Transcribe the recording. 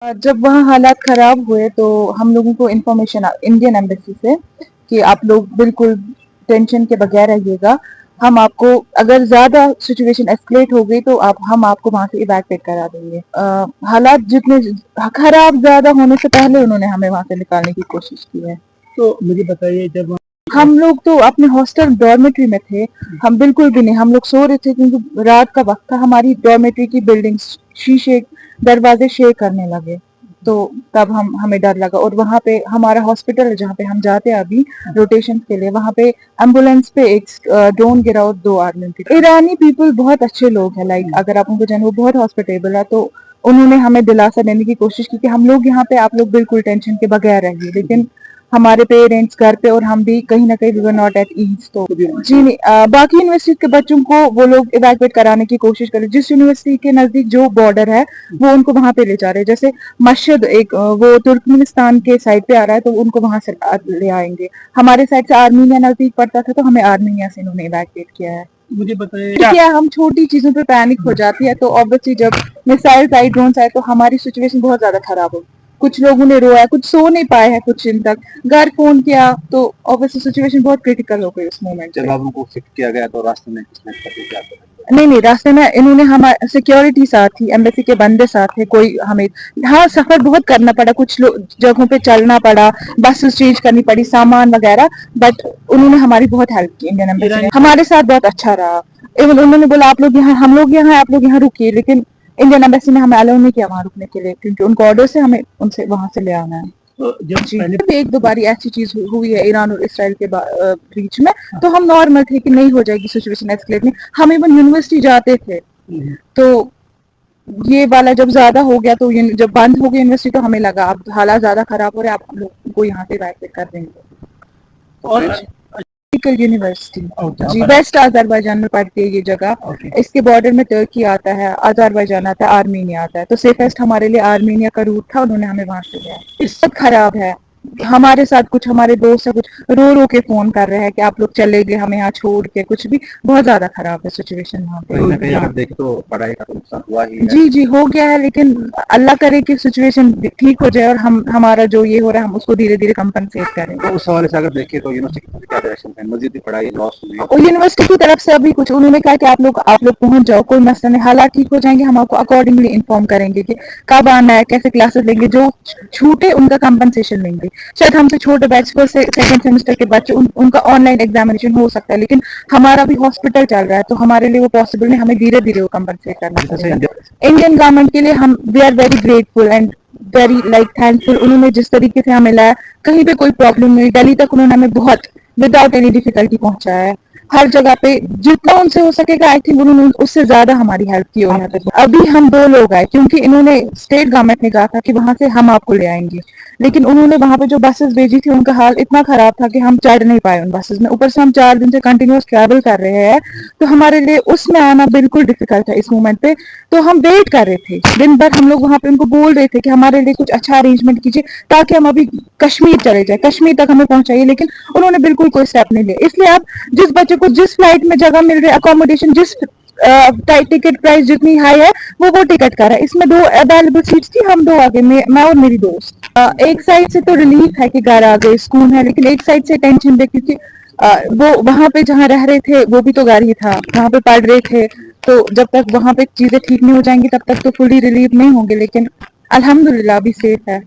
जब वहाँ हालात खराब हुए तो हम लोगों को इन्फॉर्मेशन इंडियन एम्बेसी से कि आप लोग बिल्कुल टेंशन के बगैर रहिएगा, हम आपको अगर ज्यादा सिचुएशन एस्केलेट हो गई तो हम आपको वहां से इवैक्यूएट करा देंगे। हालात जितने खराब ज्यादा होने से पहले उन्होंने हमें वहां से निकालने की कोशिश की है। तो मुझे बताइए, जब हम लोग तो अपने हॉस्टल डॉर्मेट्री में थे, हम बिल्कुल भी नहीं, हम लोग सो रहे थे क्योंकि रात का वक्त था, हमारी डॉर्मेट्री की बिल्डिंग शीशे दरवाजे शेक करने लगे, तो तब हमें डर लगा। और वहाँ पे हमारा हॉस्पिटल है जहाँ पे हम जाते हैं अभी रोटेशन के लिए, वहाँ पे एम्बुलेंस पे एक ड्रोन गिरा और 2 आदमी थे। ईरानी पीपल बहुत अच्छे लोग हैं, लाइक अगर आप उनको जाने, वो बहुत हॉस्पिटेबल है, तो उन्होंने हमें दिलासा देने की कोशिश की कि हम लोग यहाँ पे, आप लोग बिल्कुल टेंशन के बगैर रहिए। लेकिन हमारे पेरेंट्स घर पे और हम भी कहीं ना कहीं we were not at ease. तो जी नहीं, बाकी यूनिवर्सिटी के बच्चों को वो लोग इवैक्यूएट कराने की कोशिश कर रहे, जिस यूनिवर्सिटी के नजदीक जो बॉर्डर है वो उनको वहां पे ले जा रहे हैं। जैसे मस्जिद एक वो तुर्कमेनिस्तान के साइड पे आ रहा है, तो उनको वहां से ले आएंगे। हमारे साइड से आर्मीनिया नजदीक पड़ता था, तो हमें आर्मीनिया से इन्होंने इवैक्यूएट किया है। मुझे बताइए, क्या हम छोटी चीजों पे पैनिक हो जाती है, तो ऑब्वियसली जब मिसाइल्स आई, ड्रोन्स आए, तो हमारी सिचुएशन बहुत ज्यादा खराब हो। कुछ लोगों ने रोया, कुछ सो नहीं पाए हैं कुछ दिन तक, घर फोन किया, तो ऑब्वियसली सिचुएशन बहुत क्रिटिकल हो गई उस मोमेंट। जब आप उनको शिफ्ट किया गया तो रास्ते में किसने क्या करा? नहीं, रास्ते में इन्होंने हमारे सिक्योरिटी साथ थी, एम्बेसी के बंदे साथ थे, कोई हमें, हाँ सफर बहुत करना पड़ा, कुछ जगहों पे चलना पड़ा, बस चेंज करनी पड़ी, सामान वगैरह, बट उन्होंने हमारी बहुत हेल्प की। इंडियन एम्बेसी ने हमारे साथ बहुत अच्छा रहा। इवन उन्होंने बोला आप लोग यहाँ, हम लोग यहाँ हैं, आप लोग यहाँ रुकिए, लेकिन इंडियन एम्बेसी ने हमें अलाउ नहीं किया वहां रुकने के लिए, क्योंकि उनको ऑर्डर से हमें उनसे वहां से ले आना है। तो जब जी, पहले एक दो बारी ऐसी चीज हुई है ईरान और इसराइल के बीच में, तो हम नॉर्मल थे कि नहीं हो जाएगी सिचुएशन एस्केलेट नहीं। हम इवन यूनिवर्सिटी जाते थे, तो ये वाला जब ज्यादा हो गया, तो जब बंद हो गई यूनिवर्सिटी, तो हमें लगा अब हालात ज्यादा खराब हो रहे हैं, आप लोग को यहाँ से इवैक्यूएट कर देंगे। और यूनिवर्सिटी Okay. जी, वेस्ट अजरबैजान में पड़ती है ये जगह। Okay. इसके बॉर्डर में तुर्की आता है, अजरबैजान आता है, आर्मीनिया आता है, तो सेफेस्ट हमारे लिए आर्मीनिया का रूट था, उन्होंने हमें वहां से लिया। सब खराब है हमारे साथ, कुछ हमारे दोस्त है, कुछ रो रो के फोन कर रहे हैं कि आप लोग चले गए हमें यहाँ छोड़ के, कुछ भी बहुत ज्यादा खराब है सिचुएशन वहाँ पे। अगर देखें तो पढ़ाई का नुकसान हुआ ही है। जी हो गया है, लेकिन अल्लाह करे कि सिचुएशन ठीक हो जाए और हमारा जो ये हो रहा है हम उसको धीरे धीरे कंपनसेट करें। तो उस हवाले से अगर देखें तो यूनिवर्सिटी की क्या डायरेक्शन है? मजीद भी पढ़ाई लॉस हुई और यूनिवर्सिटी की तरफ से अभी कुछ उन्होंने कहा कि आप लोग पहुंच जाओ, कोई मसला नहीं, हालात ठीक हो जाएंगे, हम आपको अकॉर्डिंगली इन्फॉर्म करेंगे कि कब आना है, कैसे क्लासेस लेंगे, जो छूटे उनका कंपनसेशन लेंगे। शायद हमसे छोटे बैच फर्स्ट से सेकंड सेमेस्टर के बच्चे उनका ऑनलाइन एग्जामिनेशन हो सकता है, लेकिन हमारा भी हॉस्पिटल चल रहा है, तो हमारे लिए वो पॉसिबल नहीं, हमें धीरे धीरे वो कंपनसेट करना पड़ेगा। इंडियन गवर्नमेंट के लिए हम we are very grateful and very like thankful. उन्होंने जिस तरीके से हमें लाया, कहीं पे कोई प्रॉब्लम नहीं, दिल्ली तक उन्होंने हमें बहुत विदाउट एनी डिफिकल्टी पहुंचाया है। हर जगह पे जितना उनसे हो सकेगा, आई थिंक उन्होंने उससे ज्यादा हमारी हेल्प की है। अभी हम 2 लोग आए, क्योंकि इन्होंने स्टेट गवर्नमेंट ने कहा था कि वहां से हम आपको ले आएंगे, लेकिन उन्होंने वहां पे जो बसेस भेजी थी उनका हाल इतना खराब था कि हम चढ़ नहीं पाए उन बसेस में। ऊपर से हम 4 दिन से कंटिन्यूस ट्रैवल कर रहे हैं, तो हमारे लिए उसमें आना बिल्कुल डिफिकल्ट है इस मोमेंट पे। तो हम वेट कर रहे थे दिन भर, हम लोग वहां पे उनको बोल रहे थे कि हमारे लिए कुछ अच्छा अरेंजमेंट कीजिए ताकि हम अभी कश्मीर चले जाए, कश्मीर तक हमें पहुंचाइए, लेकिन उन्होंने बिल्कुल कोई स्टेप नहीं लिया। इसलिए आप जिस बच्चे को जिस फ्लाइट में जगह मिल रही है, अकोमोडेशन जिस टिकट प्राइस जितनी हाई है, वो टिकट का है। इसमें 2 अवेलेबल सीट्स थी, हम 2 आगे, मैं और मेरी दोस्त। एक साइड से तो रिलीफ है कि घर आ गए, स्कूल है, लेकिन एक साइड से टेंशन है, क्योंकि वो वहां पे जहाँ रह रहे थे वो भी तो घर ही था, वहां पे पढ़ रहे थे, तो जब तक वहां पे चीजें ठीक नहीं हो जाएंगी तब तक तो फुली रिलीव नहीं होंगे, लेकिन अल्हम्दुलिल्लाह अभी सेफ है।